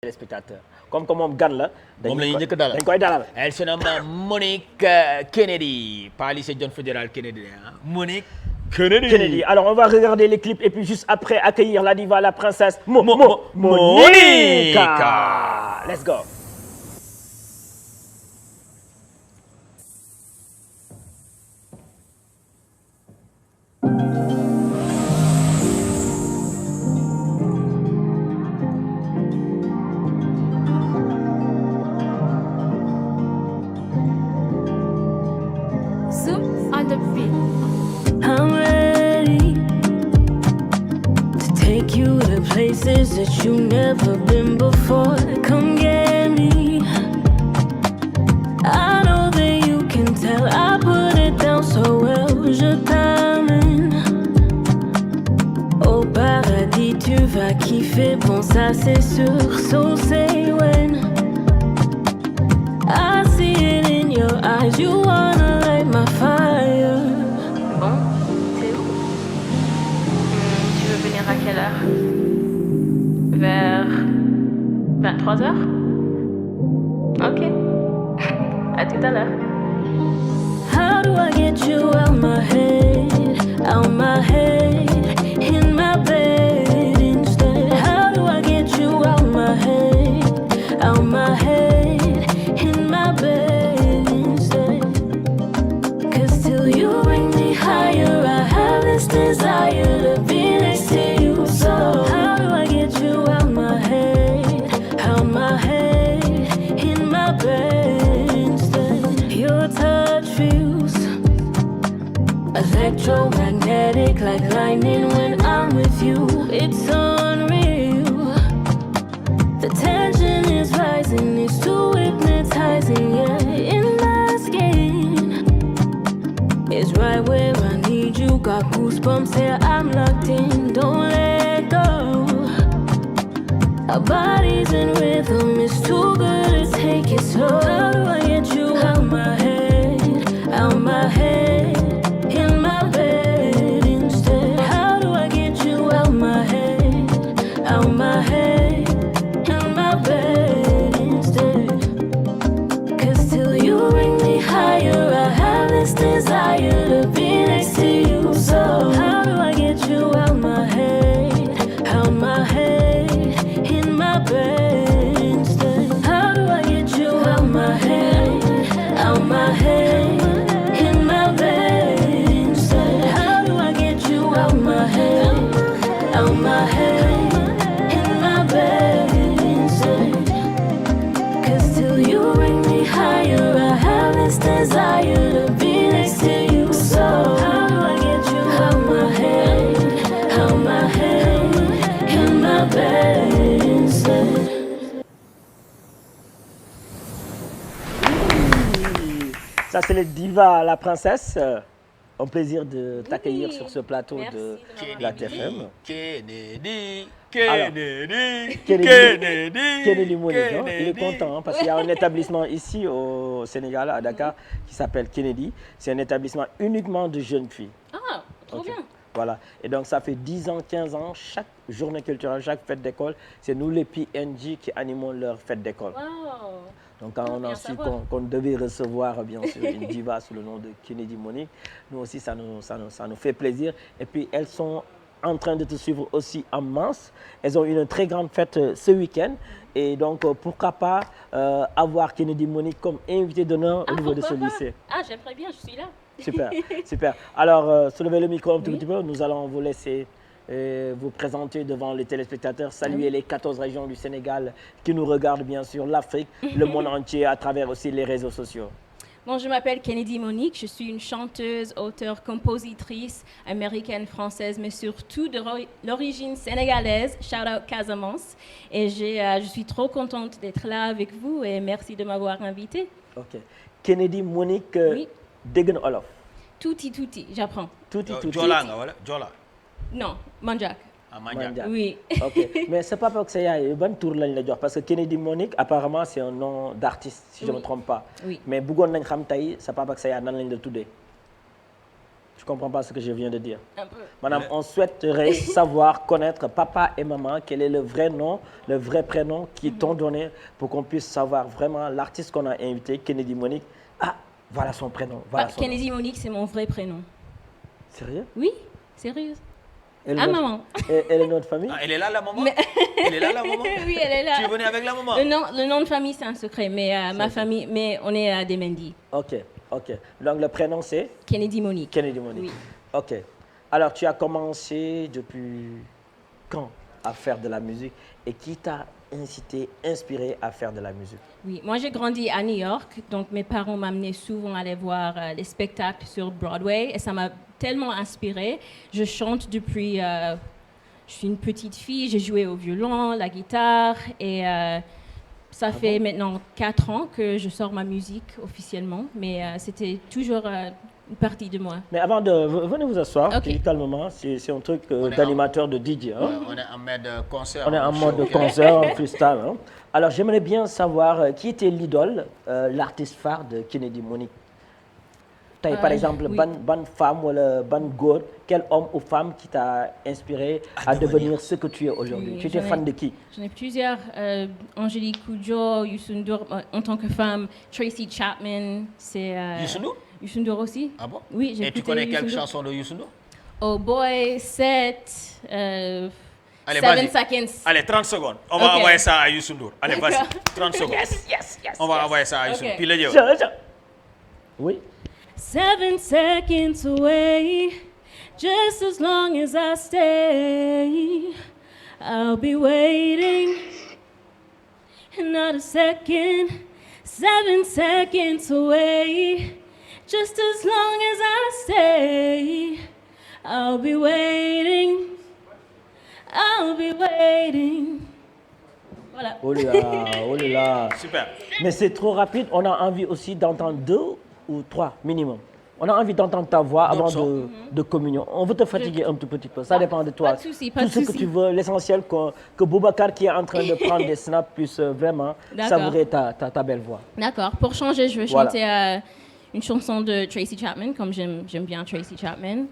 téléspectateurs comme que moom gan la. moom la ñuy njëkk dalal dañ koy dalal. Elle se nomme Monique Kennedy, pas lycée John Fitzgerald Kennedy, hein. Monique Kennedy. Alors on va regarder les clips et puis juste après accueillir la diva, la princesse Monica. Let's go. I'm ready to take you to places that you've never been before. Come get me. I know that you can tell I put it down so well. Je t'amène au paradis, tu vas kiffer. Bon, ça c'est sûr. So say when I see it in your eyes, you wanna light my fire. Bon, c'est où? Tu veux venir à quelle heure? Vers 23h? Ok. À tout à l'heure. How do I get you out my head? Out my head. In my bed instead. How do I get you out my head? Out my head. In my bed instead. 'Cause till you bring me higher, I have this desire to be next to you. So how do I get you out my head? Out my head. In my bed instead. Your touch feels electromagnetic, like lightning when I'm with you. It's unreal. The tension is rising, it's too hypnotizing, yeah. In my skin, it's right where I need you. Got goosebumps, yeah, I'm locked in. Don't let go. Our bodies in rhythm, it's too good to take it slow. How do I get you out my head? Out my head. In my bed instead. How do I get you out my head? Out my head. In my bed instead. 'Cause till you bring me higher, I have this desire to be next to you. So how do I get you out my head? Out my head. In my bed instead. How do I get you out my head? Out my head. In my bed instead. How do I get you out my head? Out my head. In my bed instead. 'Cause till you bring me higher, I have this desire to be next to you. So how do I get you out my head? Out my head. In my bed instead. Ça c'est le diva, la princesse. Un plaisir de t'accueillir sur ce plateau de la TFM. Kennedy Monique, hein. Il est content hein, parce qu'il y a un établissement ici au Sénégal, à Dakar, qui s'appelle Kennedy. C'est un établissement uniquement de jeunes filles. Ah, trop bien. Voilà. Et donc ça fait 10 ans, 15 ans, chaque journée culturelle, chaque fête d'école, c'est nous les PNJ qui animons leur fête d'école. Wow. Donc quand on a su qu'on devait recevoir bien sûr une diva sous le nom de Kennedy Monique, nous aussi ça nous fait plaisir. Et puis elles sont en train de te suivre aussi en masse. Elles ont une très grande fête ce week-end. Et donc pourquoi pas avoir Kennedy Monique comme invité d'honneur au niveau de ce lycée. Ah, j'aimerais bien, je suis là. Super, super. Alors soulevez le micro un tout petit peu, nous allons vous laisser vous présenter devant les téléspectateurs, saluer les 14 régions du Sénégal qui nous regardent bien sûr, l'Afrique, le monde entier à travers aussi les réseaux sociaux. Bon, je m'appelle Kennedy Monique, je suis une chanteuse, auteure, compositrice américaine, française, mais surtout de l'origine sénégalaise, shout out Casamance. Et je suis trop contente d'être là avec vous et merci de m'avoir invitée. Ok. Kennedy Monique, oui. dégg na olof. Tuuti, j'apprends. Tuuti. Jola nga wala Jola. Non, Manjak. Ah, Manjak. Oui. Ok. Mais c'est pas parce que c'est yaay ban tour lañ la jox parce que Kennedy Monique apparemment c'est un nom d'artiste si je me trompe pas. Oui. Mais bëggoon nañ xam tey sa papa ak sa yaay nan lañ la tuddee. Tu comprends pas ce que je viens de dire? Un peu. Madame, on souhaiterait savoir, connaître papa et maman, quel est le vrai nom, le vrai prénom qu'ils t'ont donné pour qu'on puisse savoir vraiment l'artiste qu'on a invité, Kennedy Monique. Ah, voilà son prénom. Voilà son nom. Kennedy Monique, c'est mon vrai prénom. Sérieux? Oui, sérieux. Et le Ah, nom- maman. Et le nom de famille? Ah, elle est là, la maman? Elle est là, la maman? Oui, elle est là. Tu es venue avec la maman? Le nom de famille, c'est un secret, mais ma famille, mais on est à des Mendy. Ok, ok. Donc le prénom c'est Kennedy Monique. Kennedy Monique. Oui. Ok. Alors tu as commencé depuis quand à faire de la musique et qui t'a incité, inspiré à faire de la musique? Oui, moi j'ai grandi à New York, donc mes parents m'amenaient souvent aller voir les spectacles sur Broadway et ça m'a tellement inspirée. Je chante depuis, je suis une petite fille, j'ai joué au violon, la guitare et ça fait maintenant 4 ans que je sors ma musique officiellement, mais c'était toujours une partie de moi. Mais avant de... Venez vous asseoir, Ok. puis calmement. C'est un truc est d'animateur de DJ. Hein? On est en mode concert. On est en mode Ok. concert, en freestyle. Hein? Alors j'aimerais bien savoir qui était l'idole, l'artiste phare de Kennedy Monique. T'as par exemple, oui. bonne femme ou bonne góor, quel homme ou femme qui t'a inspiré à devenir ce que tu es aujourd'hui? Oui, Tu étais j'en ai- fan de qui? J'en ai plusieurs. Angélique Kidjo, Youssou N'Dour, en tant que femme, Tracy Chapman, c'est... Youssou N'Dour? Youssou N'Dour aussi. Ah bon? Oui, j'ai Et tu écouté connais Youssou quelques N'Dour. chansons de Youssou N'Dour? Oh Boy, 7, Allez, 7 vas-y. seconds. Allez, 30 secondes. On va Ok. envoyer ça à Youssou N'Dour. Allez, vas-y. D'accord. 30 secondes. On va envoyer ça à Youssou N'Dour. Ok. Puis le Dieu. Oui. 7 seconds away, just as long as I stay, I'll be waiting. Not a second, 7 seconds away, just as long as I stay, I'll be waiting. I'll be waiting. Voilà. Oh là là, oh là là. Super. Mais c'est trop rapide. On a envie aussi d'entendre 2 ou 3 minimum. On a envie d'entendre ta voix avant D'autres de communion. On veut te fatiguer un tout petit peu. Ça dépend de toi. Pas de souci, pas Tout de ce que souci. tu veux. L'essentiel que Boubacar qui est en train de prendre des snaps puisse vraiment D'accord. savourer ta belle voix. D'accord. Pour changer, je vais Voilà. chanter une chanson de Tracy Chapman, comme j'aime bien Tracy Chapman.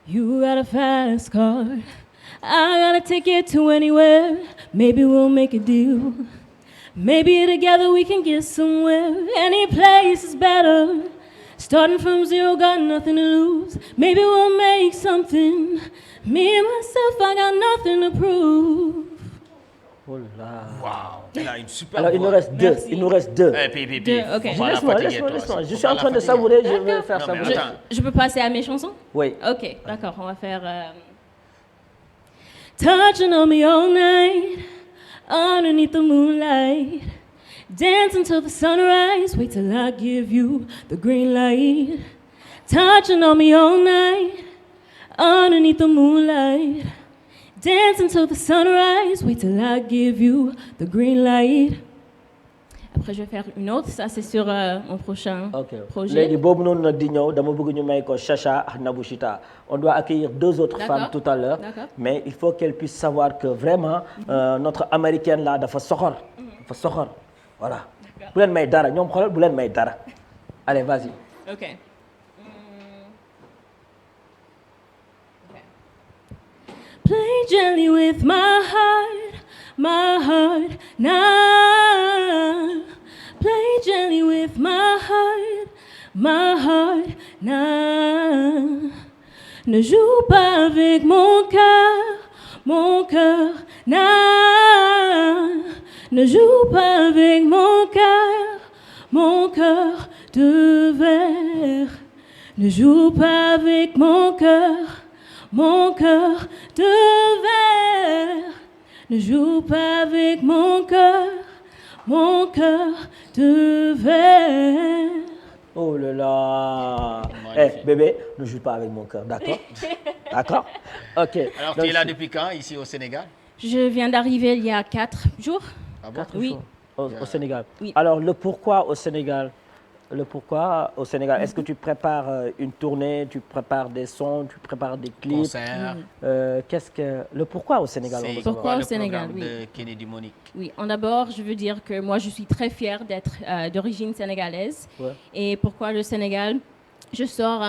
You got a fast car, I got a ticket to anywhere. Maybe we'll make a deal. Maybe together we can get somewhere. Any place is better. Starting from zero, got nothing to lose. Maybe we'll make something. Me and myself, I got nothing to prove. Oh là là. Waouh. Elle a une super Alors, il nous voix. reste 2. Merci. Il nous reste 2. Eh, puis, Deux, ok. faut pas la Laisse-moi, fatiguer, laisse-moi, toi. laisse-moi. Je Faut suis pas en la train de fatiguer. savourer, je vais faire Non, mais savourer. attends. Je peux passer à mes chansons? Oui. Ok, d'accord, on va faire. Touching on me all night, underneath the moonlight. Dance until the sunrise, wait till I give you the green light. Touching on me all night, underneath the moonlight. Dance until the sunrise, wait till I give you the green light. Après, je vais faire une autre, ça c'est sur mon prochain Ok. projet. Léegi boobu noonu nag di ñëw dama bëgg ñu may ko Chacha ak Nabouchita. On doit accueillir 2 autres D'accord. femmes tout à l'heure. D'accord. Mais il faut qu'elles puissent savoir que vraiment notre américaine là dafa soxor. Dafa soxor. Voilà. Bu leen may dara ñoom xoolal bu leen may dara. Allez, vas-y. Ok. Play gently with my heart now. Play gently with my heart now. Ne joue pas avec mon cœur now. Ne joue pas avec mon cœur de verre. Ne joue pas avec mon cœur de verre. Ne joue pas avec mon cœur de verre. Oh là là. Magnifique. Eh bébé, ne joue pas avec mon cœur, d'accord? D'accord? Ok. Alors, Donc, tu es là depuis quand, ici au Sénégal? Je viens d'arriver il y a 4 jours. Ah bon? 4 Oui. jours au Sénégal. Oui. Alors, le pourquoi au Sénégal? Le pourquoi au Sénégal? Est-ce que tu prépares une tournée, tu prépares des sons, tu prépares des clips? Concert. Le pourquoi au Sénégal? on veut C'est savoir. Pourquoi quoi au le Sénégal, programme oui. de Kennedy Monique? Oui, en d'abord, je veux dire que moi, je suis très fière d'être d'origine sénégalaise. Ouais. Et pourquoi le Sénégal? Je sors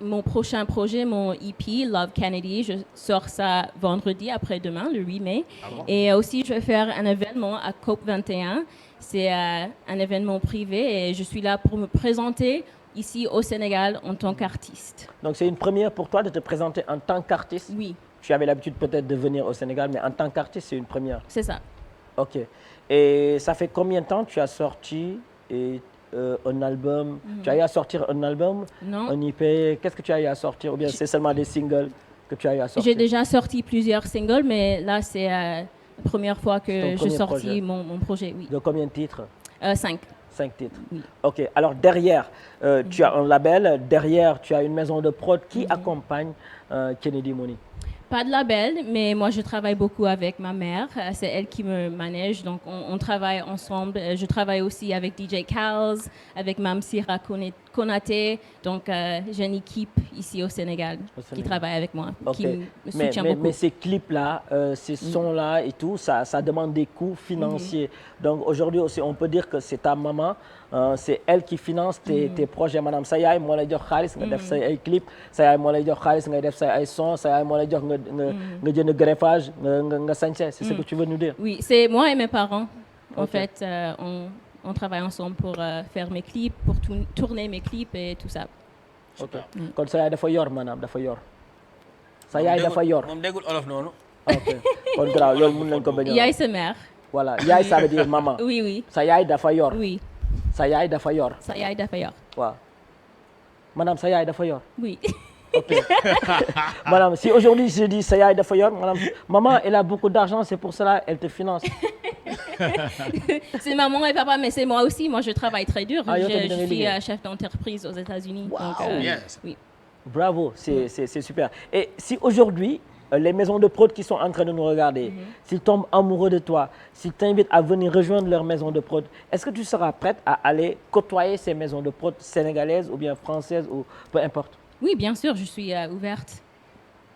mon prochain projet, mon EP, Love Kennedy. Je sors ça vendredi, après-demain, le 8 mai. Et aussi, je vais faire un événement à COP21. C'est un événement privé et je suis là pour me présenter ici au Sénégal en tant qu'artiste. Donc c'est une première pour toi de te présenter en tant qu'artiste. Oui, Tu avais l'habitude peut-être de venir au Sénégal, mais en tant qu'artiste, c'est une première. c'est ça. Ok. Et ça fait combien de temps que tu as sorti un album? Tu as eu à sortir un album? Non. Un EP? Qu'est-ce que tu as eu à sortir? Ou bien c'est seulement des singles que tu as eu à sortir? J'ai déjà sorti plusieurs singles, mais là, c'est la première fois C'est ton que je premier sortis projet. mon projet. Oui. De combien de titres? 5. 5 titres. Oui. Ok. Alors derrière, tu as un label. Derrière, tu as une maison de prod qui accompagne Kennedy Monique. Pas de label, mais moi je travaille beaucoup avec ma mère. C'est elle qui me manage, donc on travaille ensemble. Je travaille aussi avec DJ Kals, avec Mamsira Konaté. Donc j'ai une équipe ici au Sénégal qui Sénégal. travaille avec moi, Ok. qui me soutient beaucoup. Mais ces clips-là, ces sons-là et tout, ça demande des coûts financiers. Donc aujourd'hui aussi, on peut dire que c'est ta maman, c'est elle qui finance tes projets. Madame sa yaay moo lay jox xaalis nga def say ay clip, sa yaay moo lay jox xaalis ngay def say ay son, sa yaay moo lay jox nga jënd greffage, nga sañse. C'est ce que tu veux nous dire? Oui, c'est moi et mes parents. En Ok. fait, on travaille ensemble pour faire mes clips, pour tourner mes clips et tout ça. Ok. Kon sa yaay dafa yor maanaam dafa yor. Sa yaay dafa yor. moom déggul olof noonu. Ok. Kon garaaw loolu mën nañ ko bañ a. Yaay sa mère. Voilà, yaay ça veut dire maman. Oui, oui, Sa yaay dafa yor. oui. Sa yaay dafa yor. Ça yaay dafa yor. Waaw. Madame sa yaay dafa yor. Oui. Madame, si aujourd'hui je dis sa yaay dafa yor, madame, maman, elle a beaucoup d'argent, c'est pour cela elle te finance. C'est maman et papa, mais c'est moi aussi. Moi, je travaille très dur. Ah, yo, je tamit da ngay suis liggéey. chef d'entreprise aux États-Unis. Wow. Donc, Yes. oui. Bravo, c'est super. Et si aujourd'hui, les maisons de prod qui sont en train de nous regarder, s'ils tombent amoureux de toi, s'ils t'invitent à venir rejoindre leur maison de prod, est-ce que tu seras prête à aller côtoyer ces maisons de prod sénégalaises ou bien françaises ou peu importe? Oui, bien sûr, je suis ouverte.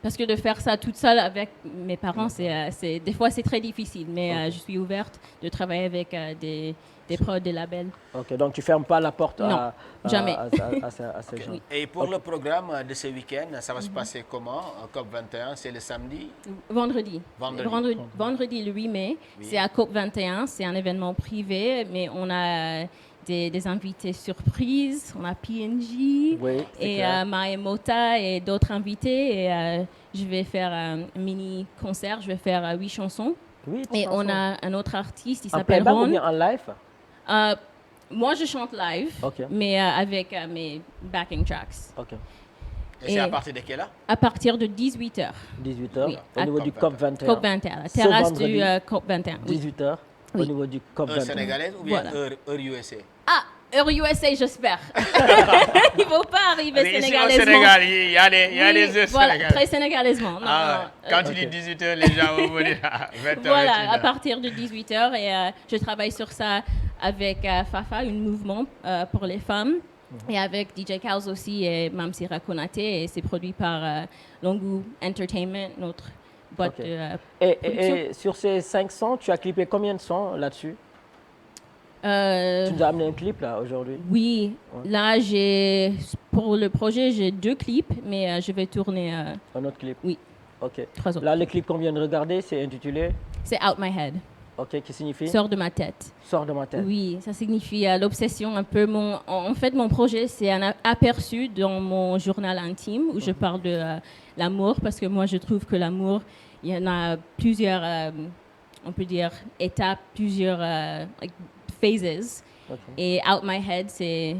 Parce que de faire ça toute seule avec mes parents, des fois c'est très difficile. Mais je suis ouverte de travailler avec des prods, des labels. Ok, donc tu fermes pas la porte Non, jamais. à ces gens. Oui. Et pour le programme de ce week-end, ça va se passer comment? COP21, c'est le samedi. Vendredi. Vendredi. Vendredi, le 8 mai. Oui. C'est à COP21. C'est un événement privé, mais on a des invités surprises. On a PNJ Oui, c'est et clair. Mae Mota et d'autres invités. Et je vais faire un mini concert. Je vais faire 8 chansons. Oui, Et chansons. on a un autre artiste, il en s'appelle playback ou Ron. bien en live? Moi, je chante live, Ok. mais avec mes backing tracks. Ok. Et c'est à Et- partir de quelle heure? À partir de 18h. 18h Oui, au à niveau du COP COP21. COP21, la Ce terrasse vendredi, du COP21. Oui. 18h au Oui. niveau du Heure COP21. sénégalaise ou bien Voilà. heure USA? Ah, Heure USA, j'espère. Il ne faut pas arriver Mais ici au sénégalaisement. Sénégal, il y a des Oui, heures voilà, sénégalaises. très sénégalaisement. Non, Ah, non, quand tu dis 18h, les gens vont venir à 20h. Voilà, à partir de 18h. Et je travaille sur ça avec Fafa, un mouvement pour les femmes. Et avec DJ Kals aussi et Mamsira Konaté. Et c'est produit par Longu Entertainment, notre boîte Ok. de Et production. sur ces 500, tu as clippé combien de sons là-dessus? Tu nous as amené un clip là aujourd'hui. Oui, là, pour le projet, j'ai 2 clips, mais je vais tourner Un autre clip. Oui. Ok. 3 autres. Là, le clip qu'on vient de regarder, c'est intitulé C'est Out My Head, Ok, qui signifie sort de ma tête. Sors de ma tête. Oui, ça signifie l'obsession un peu. En fait, mon projet, c'est un aperçu dans mon journal intime où je parle de l'amour parce que moi, je trouve que l'amour, il y en a plusieurs, on peut dire, étapes, plusieurs like, phases. Ok. Et Out My Head, c'est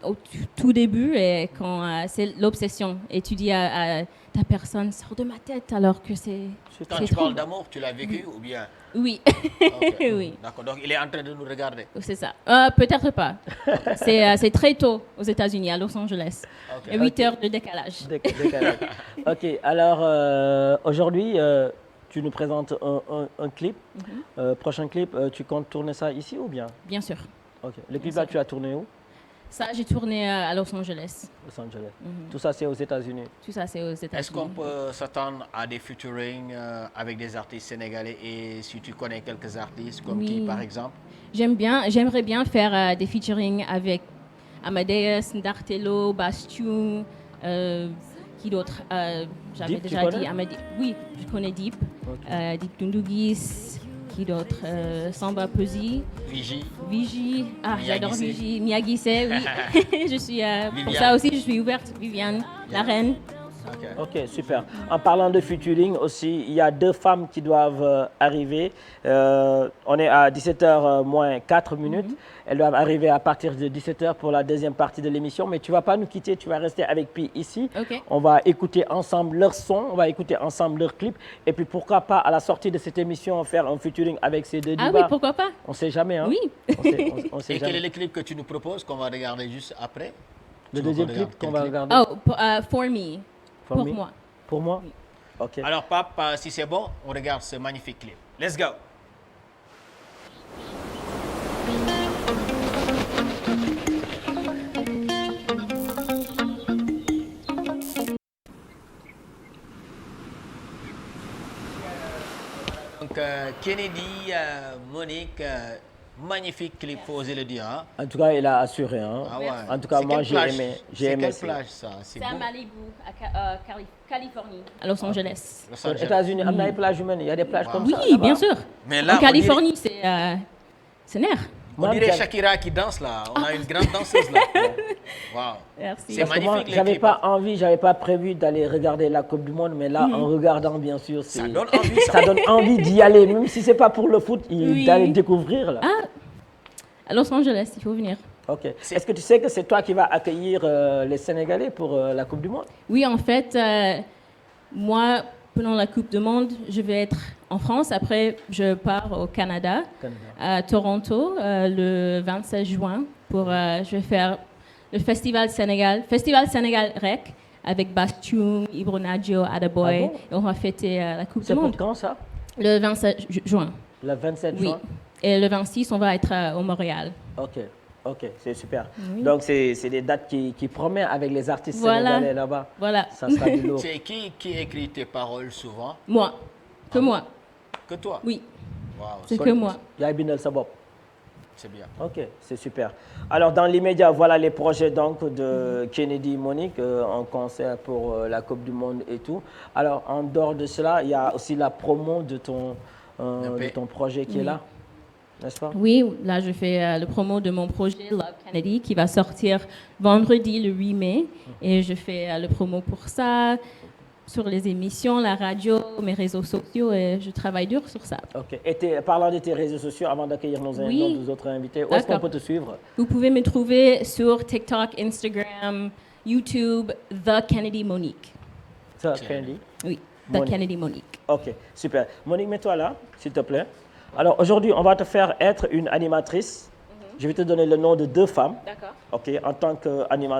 au tout début et quand c'est l'obsession. Et tu dis à ta personne, sors de ma tête alors que c'est... Quand c'est tu trop. parles d'amour, tu l'as vécu ou bien? Oui, Ok. oui. D'accord, donc il est en train de nous regarder. C'est ça. Peut-être pas. C'est très tôt aux États-Unis, à Los Angeles. Ok. Il y a 8 heures de décalage. Décalage. Ok, alors aujourd'hui, tu nous présentes un clip. Prochain clip, tu comptes tourner ça ici ou bien? Bien sûr. Ok. Le clip là, tu as tourné où? Ça, j'ai tourné à Los Angeles. Los Angeles. Tout ça, c'est aux États-Unis. Tout ça, c'est aux Est-ce États-Unis. qu'on peut s'attendre à des featuring avec des artistes sénégalais et si tu connais quelques artistes comme qui Oui. par exemple? J'aimerais bien faire des featuring avec Amadeus, Ndartello, Bastion, qui d'autre J'avais Deep, déjà tu dit connais? Amadeus. Oui, je connais Deep. Ok. Deep Dundugis, qui d'autre Samba Peuzzi, Vigie. j'adore Miyagi-Se. Vigie. Miyagi-Se, oui. Je suis, pour Viviane. ça aussi, je suis ouverte. Viviane, la reine. Ok. Ok, super. En parlant de featuring aussi, il y a 2 femmes qui doivent arriver. On est à 17h moins 4 minutes. Elles doivent arriver à partir de 17h pour la deuxième partie de l'émission. Mais tu ne vas pas nous quitter, tu vas rester avec Pi ici. Ok. On va écouter ensemble leur son, on va écouter ensemble leur clip. Et puis pourquoi pas, à la sortie de cette émission, faire un featuring avec ces 2 divas. Ah oui, pourquoi pas? On ne sait jamais, hein? Oui. On sait Et quel est jamais. le clip que tu nous proposes qu'on va regarder juste après? Le Tu veux deuxième qu'on clip regarde qu'on quel va clip? regarder. Oh, for me. For Pour me? moi. Pour moi? Ok. Alors, Pape, si c'est bon, on regarde ce magnifique clip. Let's go. Donc, Kennedy, Monique, magnifique clip, faut oser le dire. Hein? En tout cas, il a assuré. Hein? Ah ouais. En tout cas, C'est moi, quelle j'ai plage? aimé. C'est quelle ça. plage, ça? C'est C'est à beau. Malibu, à Californie, à Los Angeles. Los Aux Angeles. États-Unis, am na ay plages humaines. Il y a des plages comme ça. Oui, là-bas. bien sûr. Mais là, en on Californie, c'est nerf. On Moi, dirait j'avais- Shakira qui danse là. On a une grande danseuse là. Waouh. Merci. C'est Parce que moi, magnifique, les j'avais clips. pas envie, j'avais pas prévu d'aller regarder la Coupe du Monde, mais là, en regardant, bien sûr, Ça c'est- donne envie, ça. ça donne envie d'y aller, même si c'est pas pour le foot, Oui. d'aller découvrir là. À Los Angeles, il faut venir. Ok. Est-ce que tu sais que c'est toi qui vas accueillir les Sénégalais pour la Coupe du Monde? Oui, en fait, moi, pendant la Coupe du Monde, je vais être en France. Après, je pars au Canada, à Toronto, le 27 juin. Je vais faire le Festival Sénégal Rec, avec Bastion, Ibro Nadio, Adaboy. Ah bon? Et on va fêter la Coupe du C'est pour Monde. quand ça? Le 27 juin. Le 27 Oui. juin? Et le 26, on va être au Montréal. Ok, c'est super. Donc, c'est des dates qui promettent avec les artistes Voilà. sénégalais là-bas. Voilà. Ça sera du lourd. C'est qui écrit tes paroles souvent? Moi. Que moi. Que toi? Oui, Waouh, c'est que moi. Yaay bindal sa bopp. c'est bien. Ok, c'est super. Alors, dans l'immédiat, voilà les projets donc de Kennedy Monique en concert pour la Coupe du Monde et tout. Alors, en dehors de cela, il y a aussi la promo de ton projet qui est là, n'est-ce pas? Oui, là, je fais le promo de mon projet Love Kennedy qui va sortir vendredi le 8 mai. Et je fais le promo pour ça, sur les émissions, la radio, mes réseaux sociaux. Et je travaille dur sur ça. Ok. Et parlant de tes réseaux sociaux, avant d'accueillir nos autres invités, où est-ce qu'on D'accord. peut te suivre? Vous pouvez me trouver sur TikTok, Instagram, YouTube, The Kennedy Monique. Ça, Kennedy? Oui, The Monique. Kennedy Monique. Ok, super. Monique, mets-toi là, s'il te plaît. Alors, aujourd'hui, on va te faire être une animatrice. Je vais te donner le nom de 2 femmes. D'accord. Ok, en tant qu'animatrice.